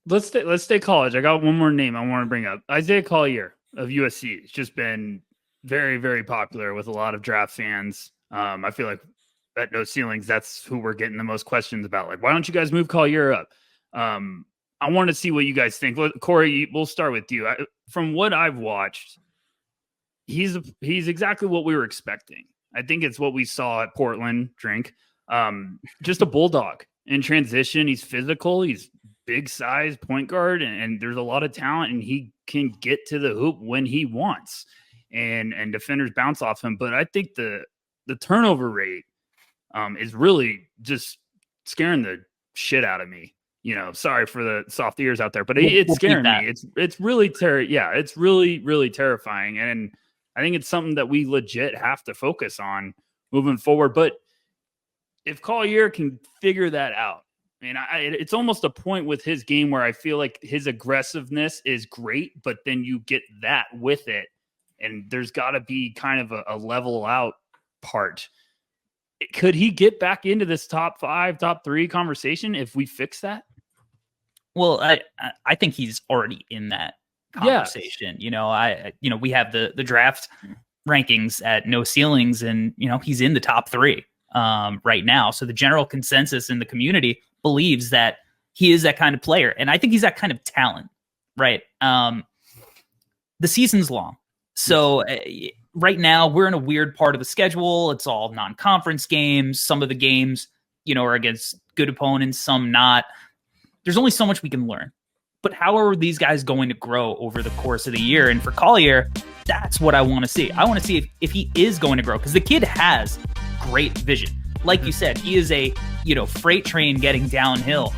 let's stay college. I got one more name I want to bring up. Isaiah Collier of USC. It's just been very, very popular with a lot of draft fans. I feel like at No Ceilings, that's who we're getting the most questions about. Like, why don't you guys move Collier up? I want to see what you guys think. Corey, we'll start with you. From what I've watched, he's exactly what we were expecting. I think it's what we saw at Portland. Just a bulldog in transition. He's physical. He's big size point guard, and there's a lot of talent, and he can get to the hoop when he wants, and defenders bounce off him. But I think the turnover rate is really just scaring the shit out of me. Sorry for the soft ears out there, but it's scaring me. It's really it's really, really terrifying. And I think it's something that we legit have to focus on moving forward. But if Collier can figure that out, it's almost a point with his game where I feel like his aggressiveness is great, but then you get that with it. And there's got to be kind of a level out part. Could he get back into this top 5, top 3 conversation if we fix that? Well, I think he's already in that conversation. Yeah. We have the draft rankings at No Ceilings, and he's in the top 3 right now. So the general consensus in the community believes that he is that kind of player, and I think he's that kind of talent. Right. The season's long, so right now we're in a weird part of the schedule. It's all non-conference games. Some of the games, are against good opponents, some not. There's only so much we can learn. But how are these guys going to grow over the course of the year? And for Collier, that's what I want to see. I want to see if he is going to grow, because the kid has great vision. Like you said, he is a, freight train getting downhill,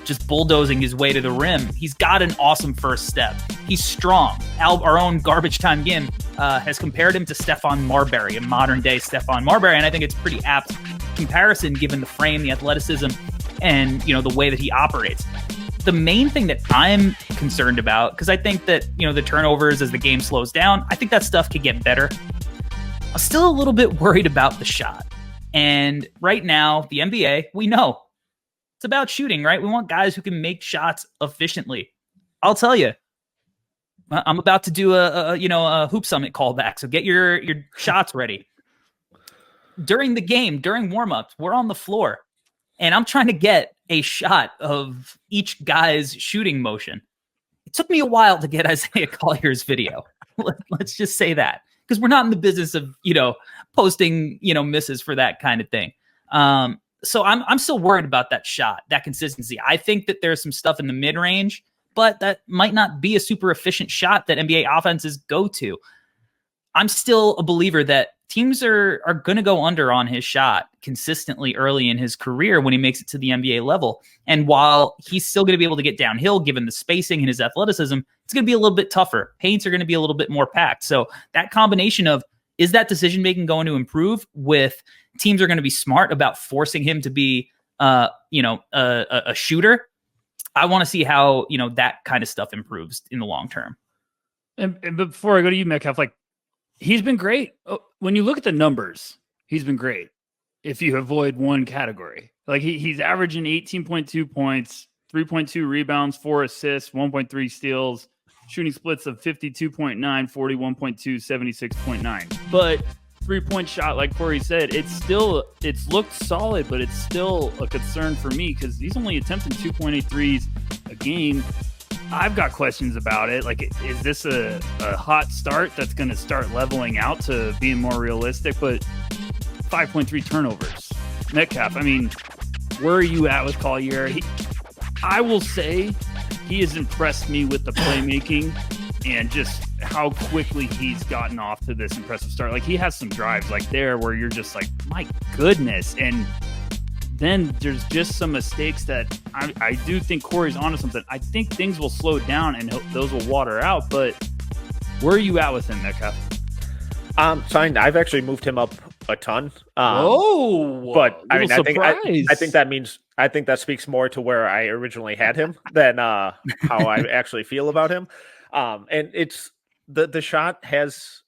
just bulldozing his way to the rim. He's got an awesome first step. He's strong. Our own Garbage Time Gim has compared him to Stephon Marbury, a modern day Stephon Marbury. And I think it's pretty apt comparison given the frame, the athleticism, and, the way that he operates. The main thing that I'm concerned about, because I think that, the turnovers as the game slows down, I think that stuff could get better. I'm still a little bit worried about the shot. And right now, the NBA, we know it's about shooting, right? We want guys who can make shots efficiently. I'll tell you, I'm about to do a Hoop Summit callback, so get your shots ready. During the game, during warmups, we're on the floor, and I'm trying to get a shot of each guy's shooting motion. It took me a while to get Isaiah Collier's video. Let's just say that, because we're not in the business of, posting, misses for that kind of thing. So I'm still worried about that shot, that consistency. I think that there's some stuff in the mid-range, but that might not be a super efficient shot that NBA offenses go to. I'm still a believer that teams are going to go under on his shot consistently early in his career when he makes it to the NBA level. And while he's still going to be able to get downhill, given the spacing and his athleticism, it's going to be a little bit tougher. Paints are going to be a little bit more packed. So that combination of, is that decision-making going to improve with teams are going to be smart about forcing him to be, a shooter? I want to see how, that kind of stuff improves in the long term. And before I go to you, Metcalf, he's been great. When you look at the numbers, he's been great. If you avoid one category, he's averaging 18.2 points, 3.2 rebounds, 4 assists, 1.3 steals, shooting splits of 52.9, 41.2, 76.9. But 3-point shot, like Corey said, it's looked solid, but it's still a concern for me because he's only attempting 2.8 threes a game. I've got questions about it. Is this a hot start that's going to start leveling out to being more realistic? But 5.3 turnovers. Metcalf, where are you at with Collier? I will say he has impressed me with the playmaking and just how quickly he's gotten off to this impressive start. He has some drives there where you're just my goodness. And then there's just some mistakes that I do think Corey's onto something. I think things will slow down and those will water out. But where are you at with him, Metcalf? Fine. I've actually moved him up a ton. But I think that speaks more to where I originally had him than how I actually feel about him. And it's the shot has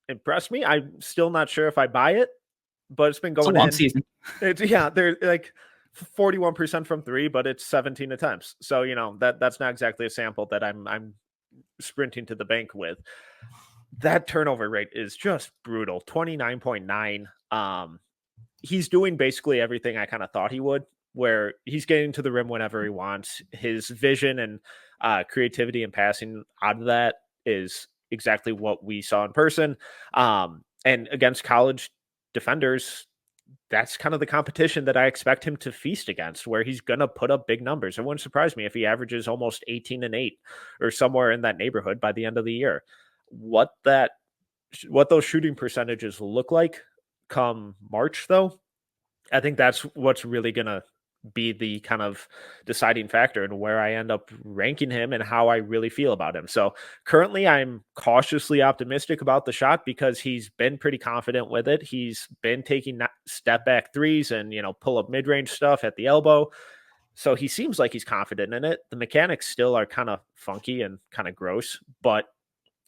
impressed me. I'm still not sure if I buy it, but it's been going long season. They're 41% from three, but it's 17 attempts. So, that's not exactly a sample that I'm sprinting to the bank with. That turnover rate is just brutal. 29.9. He's doing basically everything I kind of thought he would, where he's getting to the rim whenever he wants. His vision and creativity and passing out of that is exactly what we saw in person. And against college defenders, that's kind of the competition that I expect him to feast against, where he's going to put up big numbers. It wouldn't surprise me if he averages almost 18 and 8 or somewhere in that neighborhood by the end of the year. What those shooting percentages look like come March, though, I think that's what's really going to be the kind of deciding factor in where I end up ranking him and how I really feel about him. So currently I'm cautiously optimistic about the shot because he's been pretty confident with it. He's been taking step back threes and, pull up mid-range stuff at the elbow. So he seems like he's confident in it. The mechanics still are kind of funky and kind of gross, but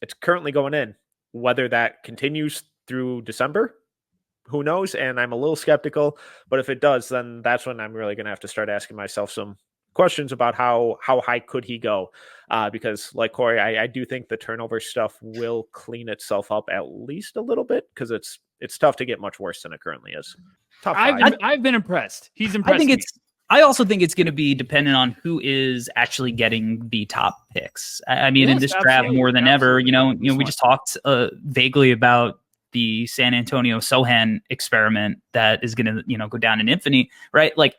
it's currently going in. Whether that continues through December, who knows? And I'm a little skeptical, but if it does, then that's when I'm really going to have to start asking myself some questions about how high could he go? Because like Corey, I do think the turnover stuff will clean itself up at least a little bit, because it's tough to get much worse than it currently is. Top five. I've been impressed. He's impressed. I also think it's going to be dependent on who is actually getting the top picks. I mean, in this draft more than ever, we just talked vaguely about the San Antonio Sohan experiment that is going to, go down in infamy, right? Like,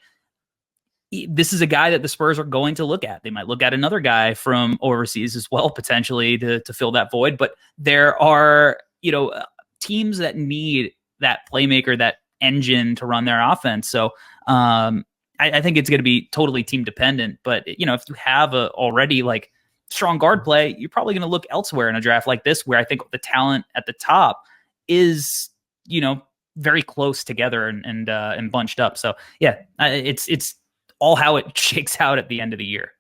this is a guy that the Spurs are going to look at. They might look at another guy from overseas as well, potentially to fill that void. But there are, teams that need that playmaker, that engine to run their offense. So I think it's going to be totally team dependent. But, if you have already like strong guard play, you're probably going to look elsewhere in a draft like this, where I think the talent at the top is, very close together and bunched up. So yeah, it's all how it shakes out at the end of the year.